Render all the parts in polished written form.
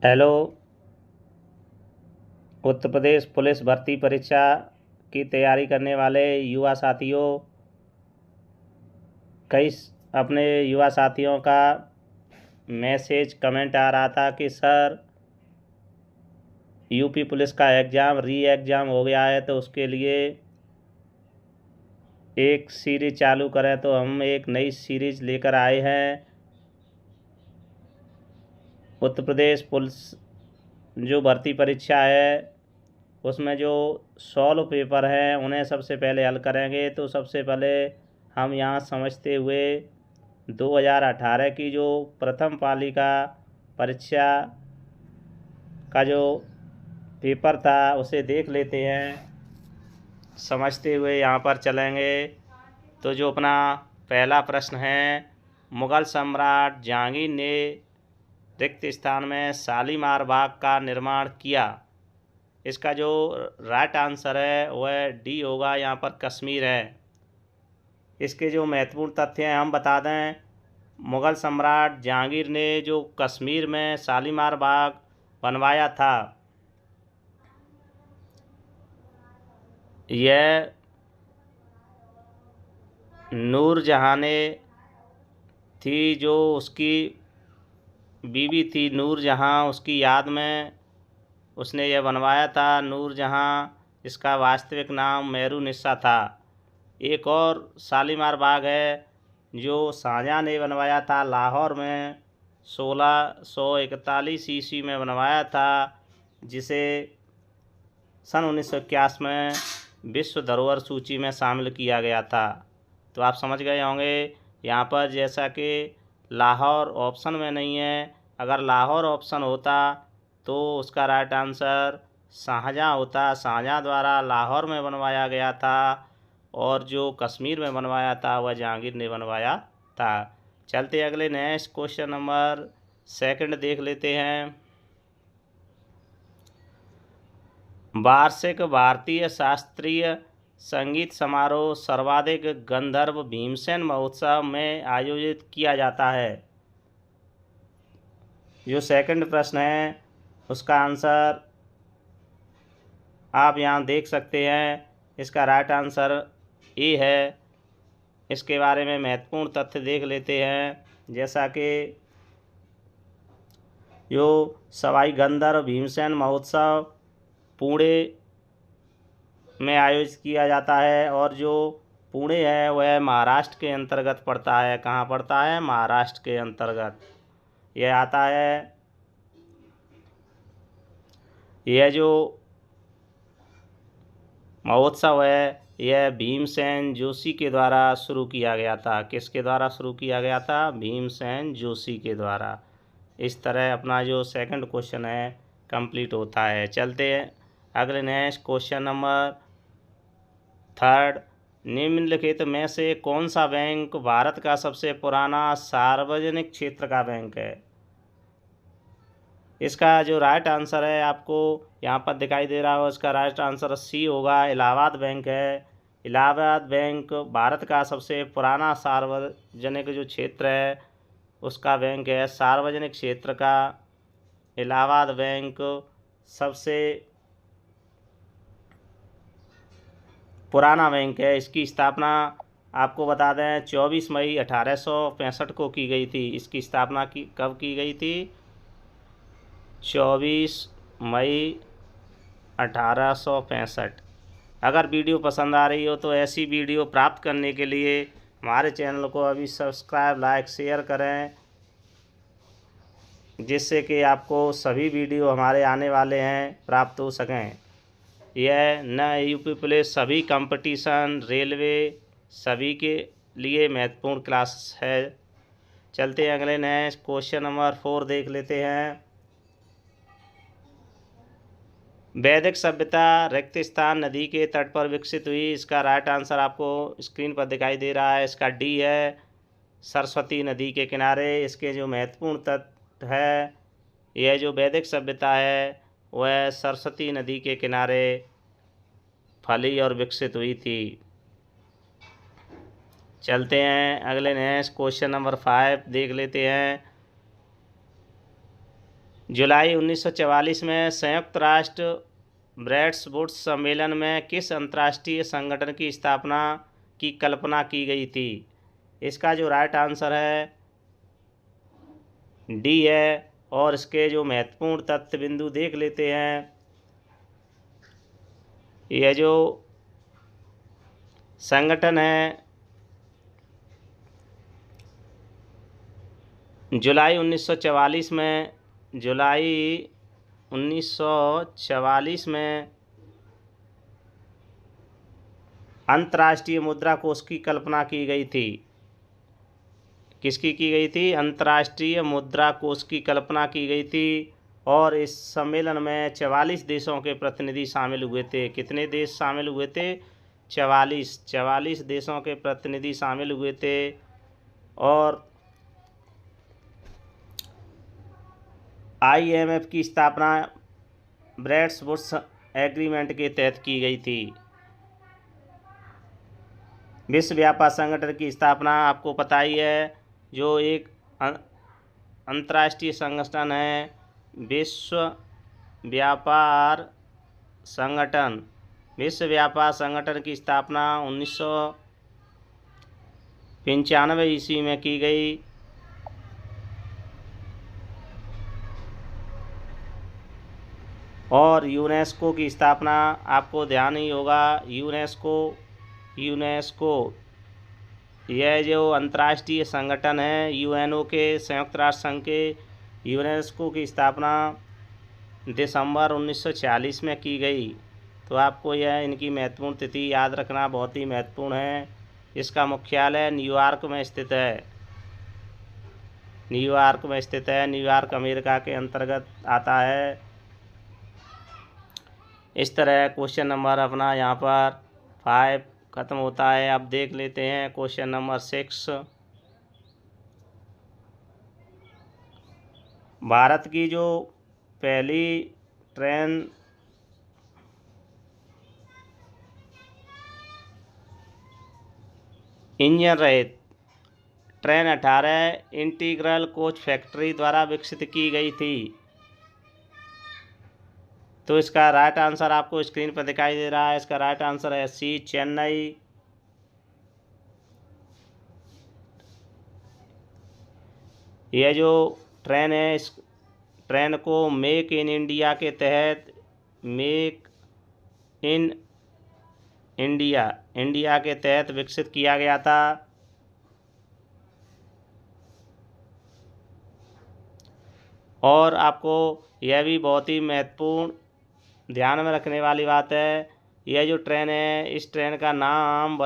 Hello. Uttar Pradesh police भर्ती परीक्षा की तैयारी करने वाले युवा साथियों, कई अपने युवा साथियों का मैसेज कमेंट आ रहा था कि सर यूपी पुलिस का री एग्ज़ाम हो गया है, तो उसके लिए एक सीरीज़ चालू करें। तो हम एक नई सीरीज़ लेकर आए हैं। उत्तर प्रदेश पुलिस जो भर्ती परीक्षा है उसमें जो सॉल्व पेपर हैं उन्हें सबसे पहले हल करेंगे। तो सबसे पहले हम यहाँ समझते हुए 2018 की जो प्रथम पालिका परीक्षा का जो पेपर था उसे देख लेते हैं। समझते हुए यहाँ पर चलेंगे। तो जो अपना पहला प्रश्न है, मुग़ल सम्राट जहांगीर ने रिक्त स्थान में शालीमार बाग का निर्माण किया। इसका जो राइट आंसर है वह डी होगा, यहाँ पर कश्मीर है। इसके जो महत्वपूर्ण तथ्य हैं हम बता दें। मुग़ल सम्राट जहांगीर ने जो कश्मीर में शालीमार बाग बनवाया था, यह नूरजहाँ ने थी, जो उसकी बीवी थी नूरजहाँ, उसकी याद में उसने यह बनवाया था। नूरजहाँ इसका वास्तविक नाम मेहरुन्निसा था। एक और शालीमार बाग है जो शाहजहाँ ने बनवाया था, लाहौर में 1641 ईस्वी में बनवाया था, जिसे सन 1981 में विश्व धरोहर सूची में शामिल किया गया था। तो आप समझ गए होंगे यहाँ पर, जैसा कि लाहौर ऑप्शन में नहीं है, अगर लाहौर ऑप्शन होता तो उसका राइट आंसर शाहजहाँ होता। शाहजहाँ द्वारा लाहौर में बनवाया गया था और जो कश्मीर में बनवाया था वह जहांगीर ने बनवाया था। चलते अगले नेक्स्ट क्वेश्चन नंबर सेकंड देख लेते हैं। वार्षिक भारतीय शास्त्रीय संगीत समारोह सर्वाधिक गंधर्व भीमसेन महोत्सव में आयोजित किया जाता है। जो सेकंड प्रश्न है उसका आंसर आप यहाँ देख सकते हैं। इसका राइट आंसर ए है। इसके बारे में महत्वपूर्ण तथ्य देख लेते हैं, जैसा कि जो सवाई गंधर्व भीमसेन महोत्सव पुणे में आयोजित किया जाता है, और जो पुणे है वह महाराष्ट्र के अंतर्गत पड़ता है। कहाँ पड़ता है? महाराष्ट्र के अंतर्गत यह आता है। यह जो महोत्सव है यह भीमसेन जोशी के द्वारा शुरू किया गया था। किसके द्वारा शुरू किया गया था? भीमसेन जोशी के द्वारा। इस तरह अपना जो सेकंड क्वेश्चन है कंप्लीट होता है। चलते हैं अगले नेक्स्ट क्वेश्चन नंबर थर्ड। निम्नलिखित में से कौन सा बैंक भारत का सबसे पुराना सार्वजनिक क्षेत्र का बैंक है? इसका जो राइट आंसर है आपको यहाँ पर दिखाई दे रहा हो, इसका राइट आंसर सी होगा, इलाहाबाद बैंक है। इलाहाबाद बैंक भारत का सबसे पुराना सार्वजनिक जो क्षेत्र है उसका बैंक है। सार्वजनिक क्षेत्र का इलाहाबाद बैंक सबसे पुराना बैंक है। इसकी स्थापना आपको बता दें 24 मई 1865 को की गई थी। इसकी स्थापना कब की गई थी? 24 मई 1865। अगर वीडियो पसंद आ रही हो तो ऐसी वीडियो प्राप्त करने के लिए हमारे चैनल को अभी सब्सक्राइब, लाइक, शेयर करें, जिससे कि आपको सभी वीडियो हमारे आने वाले हैं प्राप्त हो सकें। यह न यूपी पुलिस, सभी कंपटीशन, रेलवे, सभी के लिए महत्वपूर्ण क्लास है। चलते हैं अगले नेक्स्ट क्वेश्चन नंबर 4 देख लेते हैं। वैदिक सभ्यता रेगिस्तान नदी के तट पर विकसित हुई। इसका राइट आंसर आपको स्क्रीन पर दिखाई दे रहा है। इसका डी है, सरस्वती नदी के किनारे। इसके जो महत्वपूर्ण तथ्य है, यह जो वैदिक सभ्यता है वह सरस्वती नदी के किनारे फली और विकसित हुई थी। चलते हैं अगले नेक्स्ट क्वेश्चन नंबर 5 देख लेते हैं। जुलाई 1944 में संयुक्त राष्ट्र ब्रेटन वुड्स सम्मेलन में किस अंतर्राष्ट्रीय संगठन की स्थापना की कल्पना की गई थी? इसका जो राइट आंसर है डी है। और इसके जो महत्वपूर्ण तथ्य बिंदु देख लेते हैं। यह जो संगठन है जुलाई 1944 में अंतर्राष्ट्रीय मुद्रा कोष की कल्पना की गई थी। किसकी की गई थी? अंतर्राष्ट्रीय मुद्रा कोष की कल्पना की गई थी। और इस सम्मेलन में 44 देशों के प्रतिनिधि शामिल हुए थे। कितने देश शामिल हुए थे? 44 देशों के प्रतिनिधि शामिल हुए थे। और IMF की स्थापना ब्रेटन वुड्स एग्रीमेंट के तहत की गई थी। विश्व व्यापार संगठन की स्थापना आपको पता ही है, जो एक अंतर्राष्ट्रीय संगठन है। विश्व व्यापार संगठन की स्थापना 1995 ईस्वी में की गई। और यूनेस्को की स्थापना आपको ध्यान ही होगा। यूनेस्को यह जो अंतर्राष्ट्रीय संगठन है UNO के, संयुक्त राष्ट्र संघ के, यूनेस्को की स्थापना दिसंबर 1946 में की गई। तो आपको यह इनकी महत्वपूर्ण तिथि याद रखना बहुत ही महत्वपूर्ण है। इसका मुख्यालय न्यूयॉर्क में स्थित है। न्यूयॉर्क अमेरिका के अंतर्गत आता है। इस तरह क्वेश्चन नंबर अपना यहाँ पर 5 खत्म होता है। अब देख लेते हैं क्वेश्चन नंबर 6। भारत की जो पहली ट्रेन इंजन रहित ट्रेन 18 इंटीग्रल कोच फैक्ट्री द्वारा विकसित की गई थी। तो इसका राइट आंसर आपको स्क्रीन पर दिखाई दे रहा है। इसका राइट आंसर है सी, चेन्नई। यह जो ट्रेन है, इस ट्रेन को मेक इन इंडिया के तहत, मेक इन इंडिया के तहत विकसित किया गया था। और आपको यह भी बहुत ही महत्वपूर्ण ध्यान में रखने वाली बात है, यह जो ट्रेन है, इस ट्रेन का नाम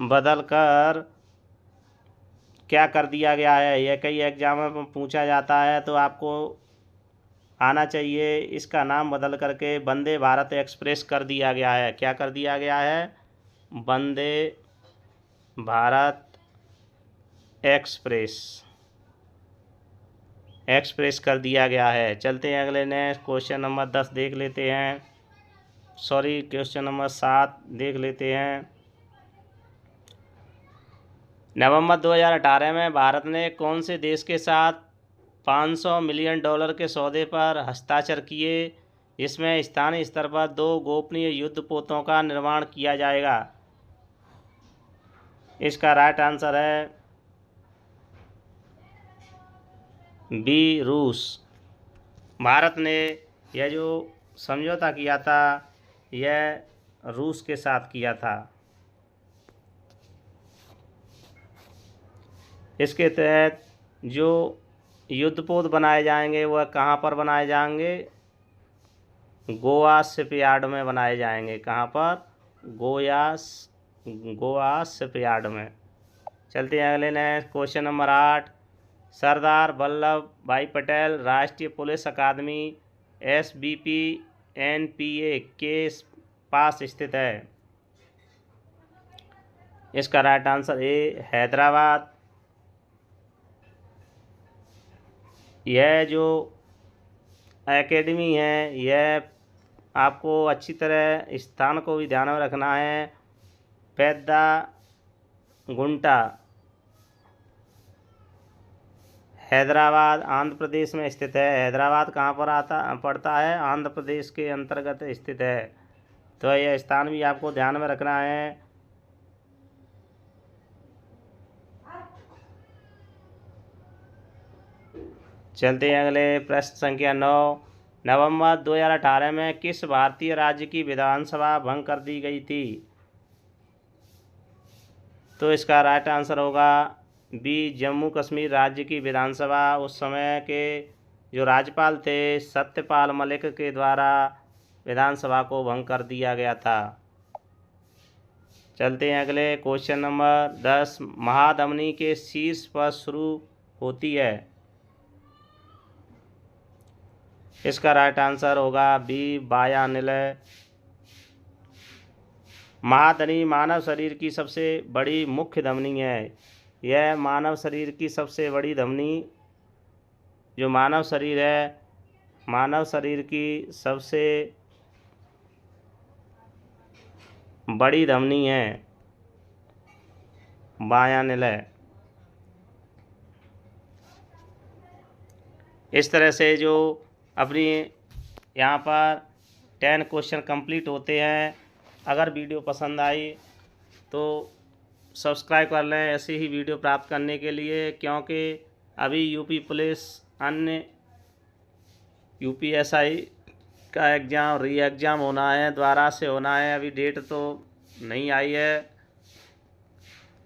बदलकर क्या कर दिया गया है। यह कई एग्जाम में पूछा जाता है, तो आपको आना चाहिए। इसका नाम बदल करके वंदे भारत एक्सप्रेस कर दिया गया है। क्या कर दिया गया है? वंदे भारत एक्सप्रेस कर दिया गया है। चलते हैं अगले नेक्स्ट क्वेश्चन नंबर 10 देख लेते हैं। क्वेश्चन नंबर 7 देख लेते हैं। नवंबर 2018 में भारत ने कौन से देश के साथ $500 मिलियन के सौदे पर हस्ताक्षर किए, जिसमें स्थानीय स्तर पर 2 गोपनीय युद्धपोतों का निर्माण किया जाएगा? इसका राइट आंसर है बी, रूस। भारत ने यह जो समझौता किया था, यह रूस के साथ किया था। इसके तहत जो युद्धपोत बनाए जाएंगे वह कहाँ पर बनाए जाएंगे? गोवा शिपयार्ड में बनाए जाएंगे। कहाँ पर? गोवा शिपयार्ड में। चलते हैं अगले next question number 8। Sardar Vallabh भाई पटेल राष्ट्रीय पुलिस अकादमी SBP NPA के पास स्थित है। इसका राइट आंसर ए, हैदराबाद। यह जो एकेडमी है, यह आपको अच्छी तरह स्थान को भी ध्यान में रखना है। पेद्दा गुंटा हैदराबाद आंध्र प्रदेश में स्थित है। हैदराबाद कहाँ पर पड़ता है? आंध्र प्रदेश के अंतर्गत स्थित है। तो यह स्थान भी आपको ध्यान में रखना है। चलते हैं अगले प्रश्न संख्या 9। नवंबर 2018 में किस भारतीय राज्य की विधानसभा भंग कर दी गई थी? तो इसका राइट आंसर होगा बी, जम्मू कश्मीर राज्य की विधानसभा उस समय के जो राज्यपाल थे सत्यपाल मलिक के द्वारा विधानसभा को भंग कर दिया गया था। चलते हैं अगले क्वेश्चन नंबर 10। महाधमनी के शीर्ष पर शुरू होती है। इसका राइट आंसर होगा बी, वाया निलय। महाधमनी मानव शरीर की सबसे बड़ी मुख्य धमनी है। यह मानव शरीर की सबसे बड़ी धमनी, जो मानव शरीर है, मानव शरीर की सबसे बड़ी धमनी है वाया निलय। इस तरह से जो अपनी यहाँ पर 10 क्वेश्चन कंप्लीट होते हैं। अगर वीडियो पसंद आई तो सब्सक्राइब कर लें ऐसी ही वीडियो प्राप्त करने के लिए, क्योंकि अभी यूपी पुलिस अन्य यूपीएसआई का एग्ज़ाम री एग्ज़ाम होना है, दोबारा से होना है। अभी डेट तो नहीं आई है।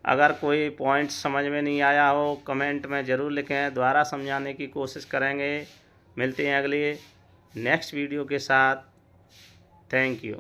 अगर कोई पॉइंट समझ में नहीं आया हो कमेंट में ज़रूर लिखें, दोबारा समझाने की कोशिश करेंगे। मिलते हैं अगली नेक्स्ट वीडियो के साथ। Thank you.